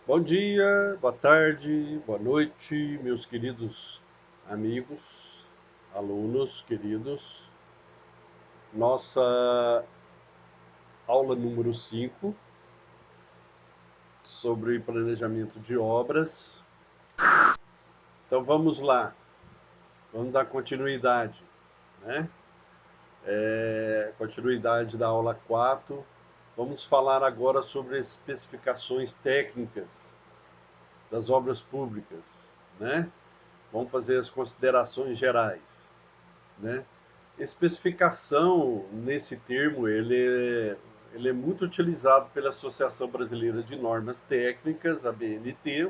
Bom dia, boa tarde, boa noite, meus queridos amigos, alunos queridos. Nossa aula número 5 sobre planejamento de obras. Então vamos lá, vamos dar continuidade, né? Continuidade da aula 4. Vamos falar agora sobre as especificações técnicas das obras públicas, né? Vamos fazer as considerações gerais, né? Especificação, nesse termo, ele é muito utilizado pela Associação Brasileira de Normas Técnicas, a BNT,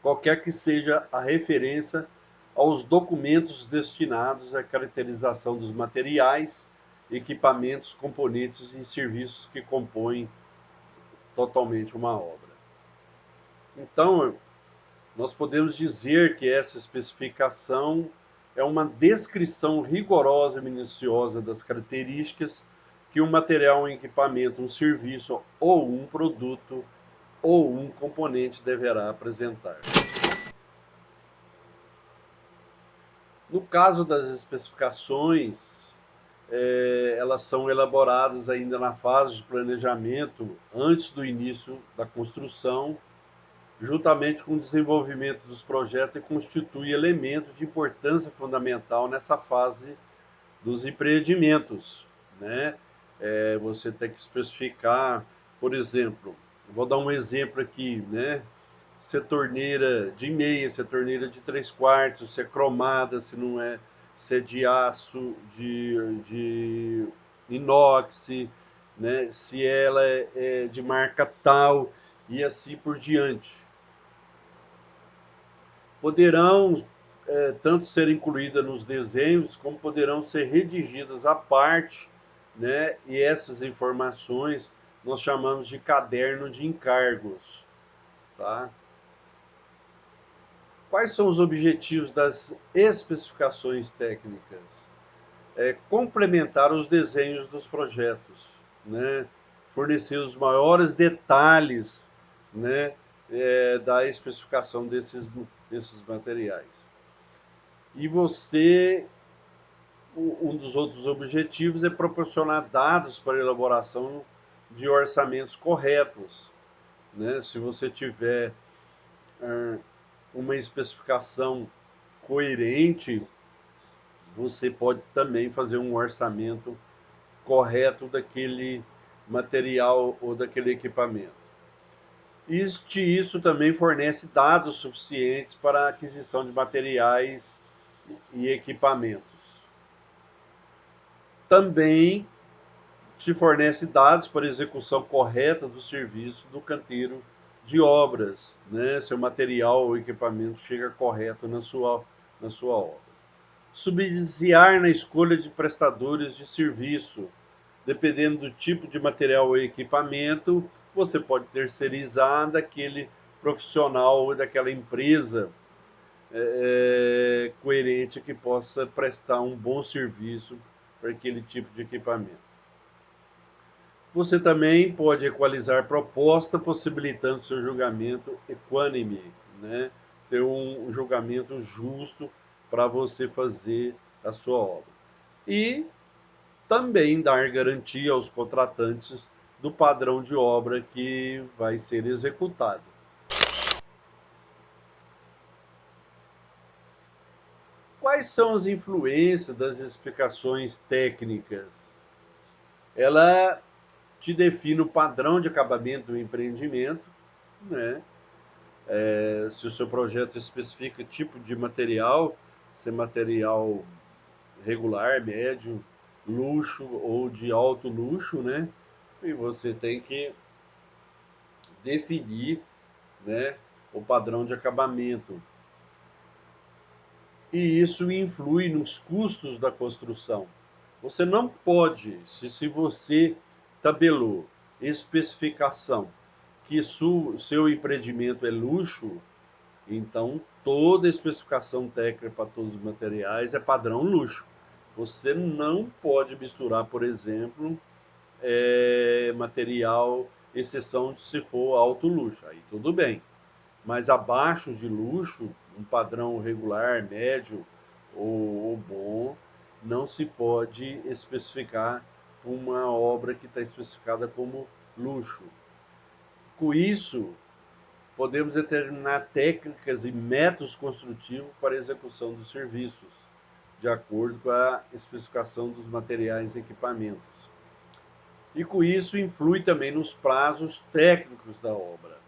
qualquer que seja a referência aos documentos destinados à caracterização dos materiais, equipamentos, componentes e serviços que compõem totalmente uma obra. Então, nós podemos dizer que essa especificação é uma descrição rigorosa e minuciosa das características que um material, um equipamento, um serviço ou um produto ou um componente deverá apresentar. No caso das especificações, elas são elaboradas ainda na fase de planejamento, antes do início da construção, juntamente com o desenvolvimento dos projetos, e constitui elemento de importância fundamental nessa fase dos empreendimentos, né? Você tem que especificar, por exemplo, vou dar um exemplo aqui, né? Se é torneira de meia, se é torneira de 3/4, se é cromada, se não é, se é de aço, de inox, né? Se ela é de marca tal e assim por diante. Poderão tanto ser incluídas nos desenhos, como poderão ser redigidas à parte, né? E essas informações nós chamamos de caderno de encargos, tá? Quais são os objetivos das especificações técnicas? Complementar os desenhos dos projetos, né? Fornecer os maiores detalhes, né? Da especificação desses materiais. E você, um dos outros objetivos é proporcionar dados para a elaboração de orçamentos corretos, né? Se você tiver uma especificação coerente, você pode também fazer um orçamento correto daquele material ou daquele equipamento. Isso também fornece dados suficientes para a aquisição de materiais e equipamentos. Também te fornece dados para execução correta do serviço do canteiro de obras, né? Se o material ou equipamento chega correto na sua obra. Subsidiar na escolha de prestadores de serviço. Dependendo do tipo de material ou equipamento, você pode terceirizar daquele profissional ou daquela empresa coerente que possa prestar um bom serviço para aquele tipo de equipamento. Você também pode equalizar proposta, possibilitando seu julgamento equânime, né? Ter um julgamento justo para você fazer a sua obra. E também dar garantia aos contratantes do padrão de obra que vai ser executado. Quais são as influências das explicações técnicas? Ela te define o padrão de acabamento do empreendimento, né? Se o seu projeto especifica tipo de material, se é material regular, médio, luxo ou de alto luxo, né? E você tem que definir, né, o padrão de acabamento. E isso influi nos custos da construção. Você não pode, se você tabelou especificação que seu empreendimento é luxo, então toda a especificação técnica para todos os materiais é padrão luxo. Você não pode misturar, por exemplo, material exceção se for alto luxo, aí tudo bem. Mas abaixo de luxo, um padrão regular, médio ou bom, não se pode especificar uma obra que está especificada como luxo. Com isso, podemos determinar técnicas e métodos construtivos para a execução dos serviços, de acordo com a especificação dos materiais e equipamentos. E com isso influi também nos prazos técnicos da obra.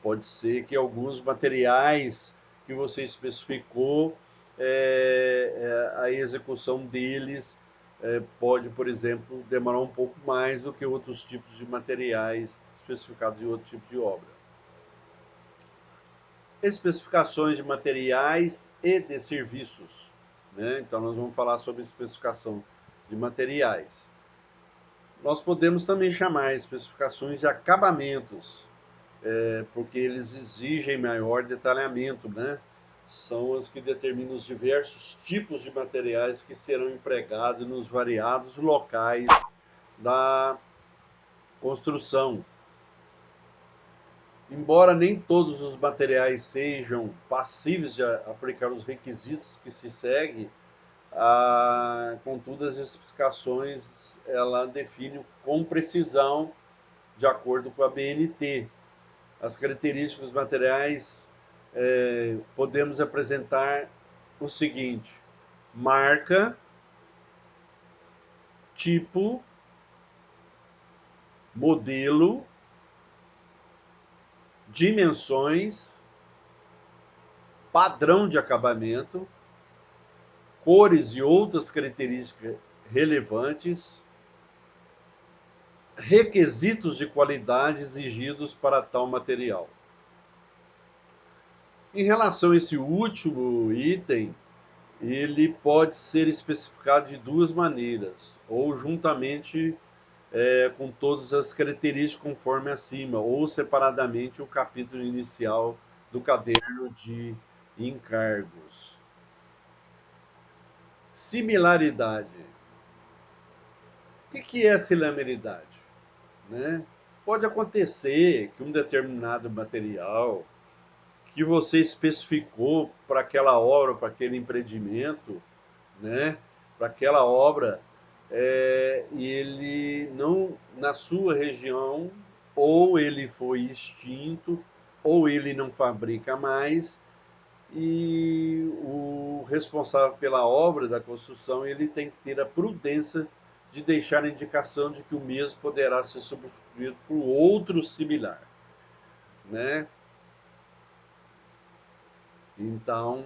Pode ser que alguns materiais que você especificou, a execução deles pode, por exemplo, demorar um pouco mais do que outros tipos de materiais especificados em outro tipo de obra. Especificações de materiais e de serviços, né? Então nós vamos falar sobre especificação de materiais. Nós podemos também chamar especificações de acabamentos, porque eles exigem maior detalhamento, né? São as que determinam os diversos tipos de materiais que serão empregados nos variados locais da construção. Embora nem todos os materiais sejam passíveis de aplicar os requisitos que se seguem, contudo as especificações ela define com precisão de acordo com a BNT. As características dos materiais podemos apresentar o seguinte: marca, tipo, modelo, dimensões, padrão de acabamento, cores e outras características relevantes, requisitos de qualidade exigidos para tal material. Em relação a esse último item, ele pode ser especificado de duas maneiras, ou juntamente com todas as características conforme acima, ou separadamente o capítulo inicial do caderno de encargos. Similaridade. O que é similaridade? Né? Pode acontecer que um determinado material que você especificou para aquela obra, para aquele empreendimento, né? Para aquela obra, ele não, na sua região, ou ele foi extinto, ou ele não fabrica mais, e o responsável pela obra da construção ele tem que ter a prudência de deixar a indicação de que o mesmo poderá ser substituído por outro similar, né? Então,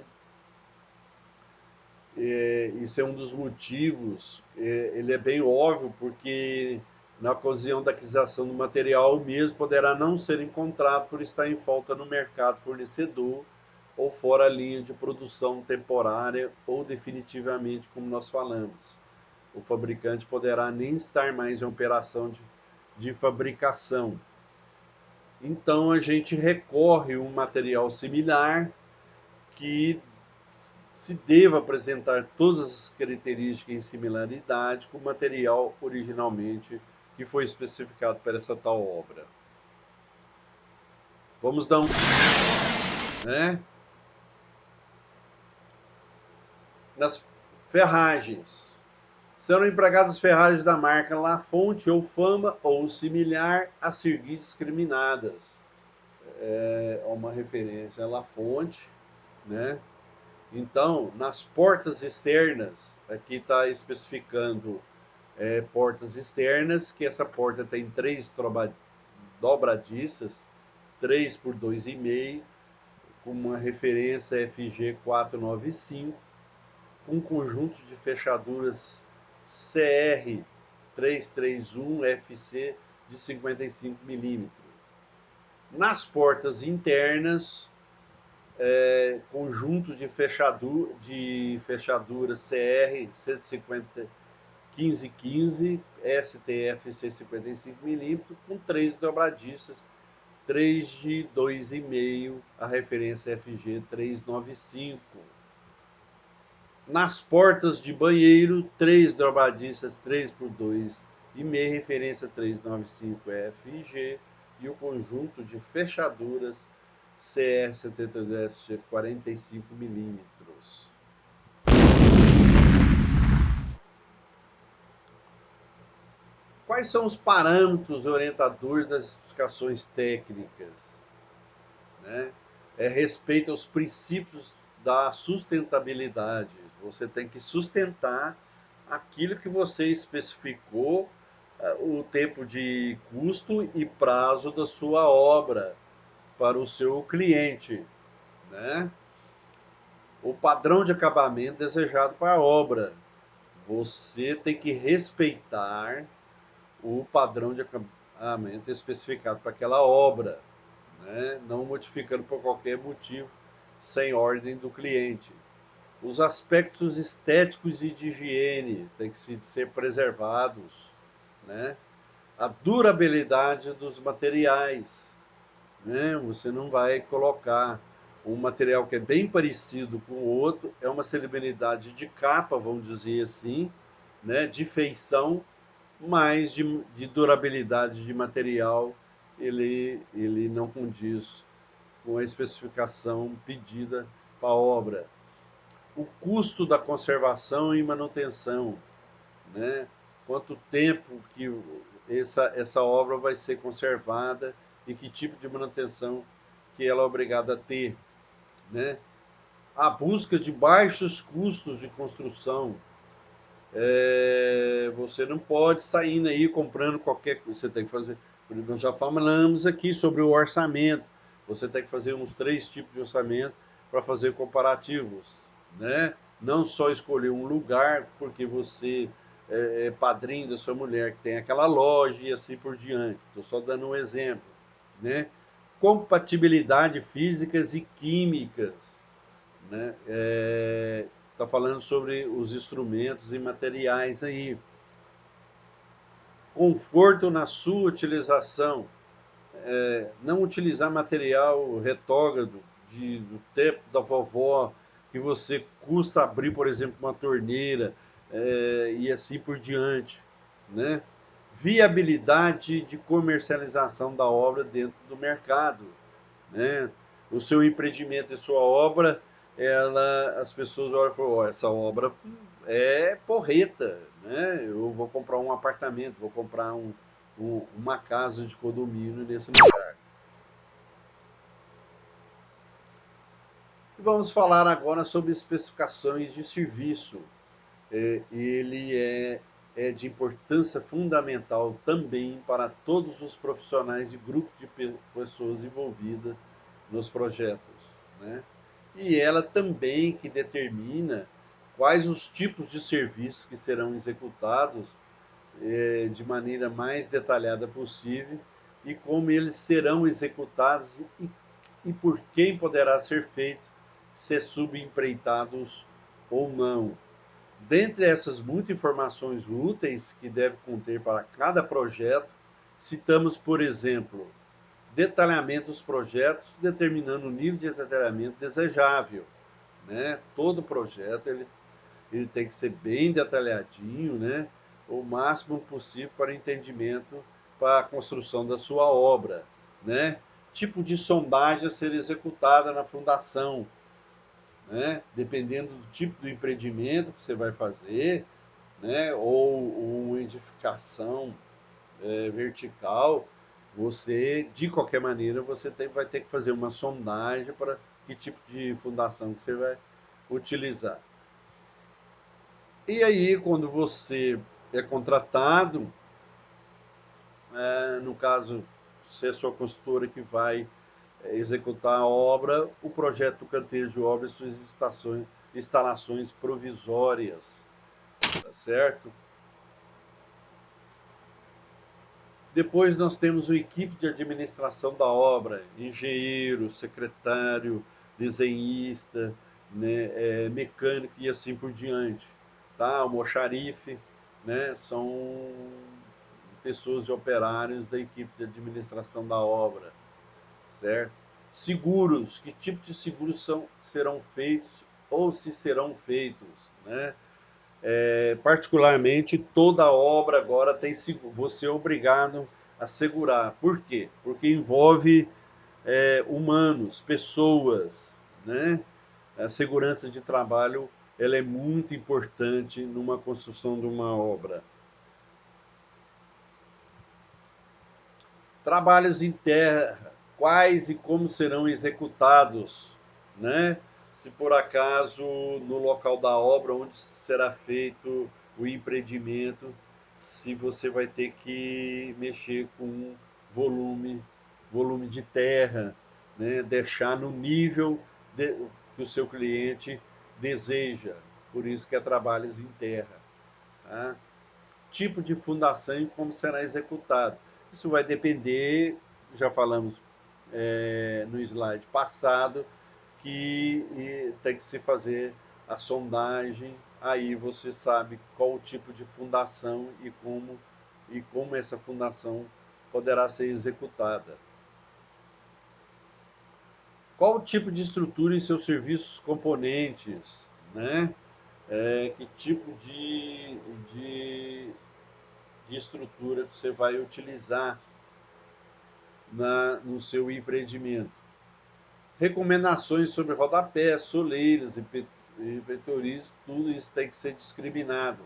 isso é um dos motivos, ele é bem óbvio, porque na ocasião da aquisição do material, o mesmo poderá não ser encontrado por estar em falta no mercado fornecedor ou fora a linha de produção temporária ou definitivamente, como nós falamos. O fabricante poderá nem estar mais em operação de fabricação. Então a gente recorre a um material similar que se deva apresentar todas as características em similaridade com o material originalmente que foi especificado para essa tal obra. Vamos dar um exemplo, né? Nas ferragens. Serão empregadas ferragens da marca La Fonte ou Fama ou similar a seguir discriminadas. É uma referência a La Fonte, né? Então, nas portas externas, aqui está especificando portas externas, que essa porta tem 3 dobradiças, 3 por 2,5, com uma referência FG 495, um conjunto de fechaduras CR 331 FC de 55 milímetros. Nas portas internas, conjunto de fechadura CR 150 1515 STF 155 milímetros com 3 dobradiças, 3 de 2,5, a referência FG 395. Nas portas de banheiro, 3 dobradiças 3 por 2,5, referência 395 FG, e o conjunto de fechaduras CR72 de 45 milímetros. Quais são os parâmetros orientadores das especificações técnicas? Né? Respeito aos princípios da sustentabilidade. Você tem que sustentar aquilo que você especificou, o tempo de custo e prazo da sua obra para o seu cliente, né? O padrão de acabamento desejado para a obra. Você tem que respeitar o padrão de acabamento especificado para aquela obra, né? Não modificando por qualquer motivo, sem ordem do cliente. Os aspectos estéticos e de higiene têm que ser preservados, né? A durabilidade dos materiais, né? Você não vai colocar um material que é bem parecido com o outro, é uma celebridade de capa, vamos dizer assim, né? De feição, mas de durabilidade de material, ele não condiz com a especificação pedida para a obra. O custo da conservação e manutenção, né? Quanto tempo que essa obra vai ser conservada e que tipo de manutenção que ela é obrigada a ter, né? A busca de baixos custos de construção. Você não pode sair aí comprando qualquer coisa. Você tem que fazer. Nós já falamos aqui sobre o orçamento. Você tem que fazer uns 3 tipos de orçamento para fazer comparativos, né? Não só escolher um lugar porque você é padrinho da sua mulher que tem aquela loja e assim por diante. Estou só dando um exemplo, né? Compatibilidade físicas e químicas, né? Tá falando sobre os instrumentos e materiais aí. Conforto na sua utilização. Não utilizar material retógrado do tempo da vovó, que você custa abrir, por exemplo, uma torneira, e assim por diante, né? Viabilidade de comercialização da obra dentro do mercado, né? O seu empreendimento e sua obra, as pessoas olham e falam, oh, essa obra é porreta, né? Eu vou comprar um apartamento, vou comprar uma casa de condomínio nesse lugar. E vamos falar agora sobre especificações de serviço. Ele é de importância fundamental também para todos os profissionais e grupos de pessoas envolvidas nos projetos, né? E ela também que determina quais os tipos de serviços que serão executados de maneira mais detalhada possível e como eles serão executados e por quem poderá ser feito, se subempreitados ou não. Dentre essas muitas informações úteis que deve conter para cada projeto, citamos, por exemplo, detalhamento dos projetos, determinando o nível de detalhamento desejável, né? Todo projeto ele tem que ser bem detalhadinho, né? O máximo possível para entendimento para a construção da sua obra, né? Tipo de sondagem a ser executada na fundação, né? Dependendo do tipo do empreendimento que você vai fazer, né? Ou uma edificação vertical, você, de qualquer maneira, vai ter que fazer uma sondagem para que tipo de fundação que você vai utilizar. E aí, quando você é contratado, no caso, se é a sua consultora que vai executar a obra, o projeto do canteiro de obra e suas instalações provisórias, tá certo? Depois nós temos a equipe de administração da obra, engenheiro, secretário, desenhista, né, mecânico e assim por diante. Tá? O almoxarife, né, são pessoas e operários da equipe de administração da obra, certo? Seguros, que tipo de seguros serão feitos ou se serão feitos, né? Particularmente, toda obra agora tem seguro. Você é obrigado assegurar. Por quê? Porque envolve humanos, pessoas, né? A segurança de trabalho ela é muito importante numa construção de uma obra. Trabalhos em terra, quais e como serão executados, né? Se por acaso no local da obra onde será feito o empreendimento, se você vai ter que mexer com volume, volume de terra, né? Deixar no nível que o seu cliente deseja. Por isso que é trabalhos em terra. Tá? Tipo de fundação e como será executado. Isso vai depender, já falamos no slide passado, que tem que se fazer a sondagem, aí você sabe qual o tipo de fundação e como essa fundação poderá ser executada. Qual o tipo de estrutura e seus serviços componentes, né? Que tipo de estrutura que você vai utilizar no seu empreendimento. Recomendações sobre rodapés, soleiras e peitoris, tudo isso tem que ser discriminado.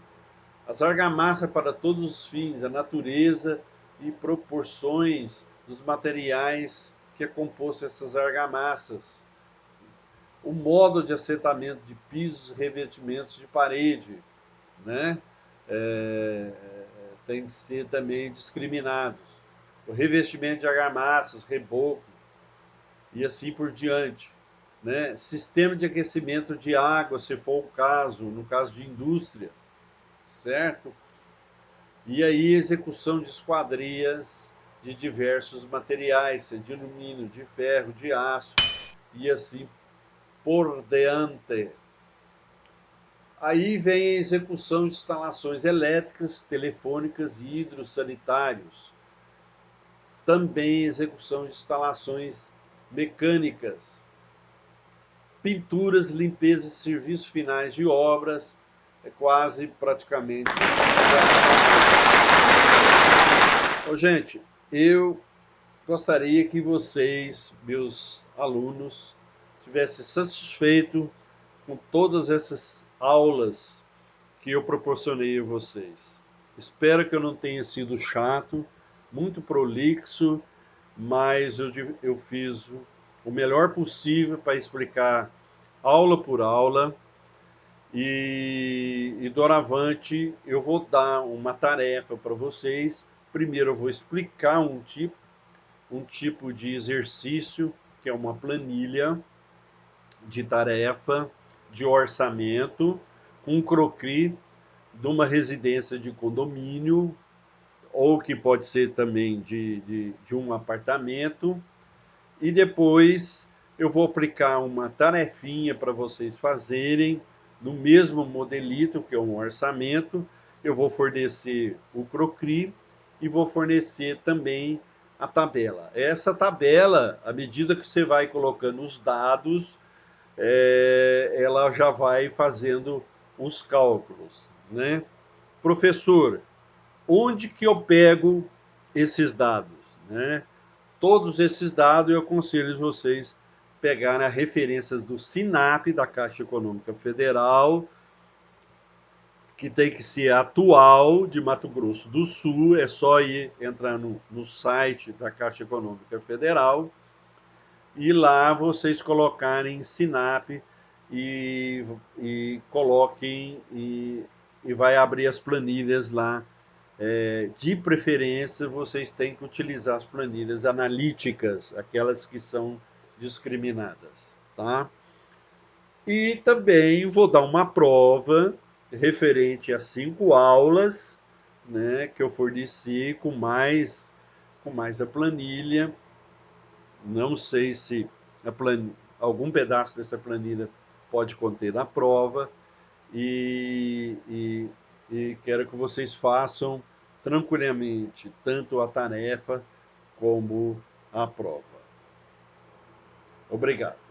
As argamassas para todos os fins, a natureza e proporções dos materiais que é composto essas argamassas. O modo de assentamento de pisos, revestimentos de parede, né? É, tem que ser também discriminados. O revestimento de argamassas, reboco e assim por diante. Né? Sistema de aquecimento de água, se for o caso, no caso de indústria, certo? E aí execução de esquadrias de diversos materiais, de alumínio, de ferro, de aço e assim por diante. Aí vem a execução de instalações elétricas, telefônicas e hidrossanitários. Também execução de instalações mecânicas, pinturas, limpeza e serviços finais de obras, é quase praticamente o acabamento. Gente, eu gostaria que vocês, meus alunos, tivessem satisfeito com todas essas aulas que eu proporcionei a vocês. Espero que eu não tenha sido chato, muito prolixo, mas eu fiz o melhor possível para explicar aula por aula. E doravante eu vou dar uma tarefa para vocês. Primeiro eu vou explicar um tipo de exercício, que é uma planilha de tarefa, de orçamento, um croquis de uma residência de condomínio, ou que pode ser também de um apartamento. E depois eu vou aplicar uma tarefinha para vocês fazerem no mesmo modelito, que é um orçamento. Eu vou fornecer o croquis e vou fornecer também a tabela. Essa tabela, à medida que você vai colocando os dados, ela já vai fazendo os cálculos, né? Professor, onde que eu pego esses dados, né? Todos esses dados eu aconselho vocês pegarem a referência do SINAP, da Caixa Econômica Federal, que tem que ser atual, de Mato Grosso do Sul. É só ir entrar no site da Caixa Econômica Federal e lá vocês colocarem SINAP e coloquem e vai abrir as planilhas lá. De preferência, vocês têm que utilizar as planilhas analíticas, aquelas que são discriminadas, tá? E também vou dar uma prova referente a 5 aulas, né, que eu forneci com mais a planilha. Não sei se algum pedaço dessa planilha pode conter na prova e, e, e quero que vocês façam tranquilamente tanto a tarefa como a prova. Obrigado.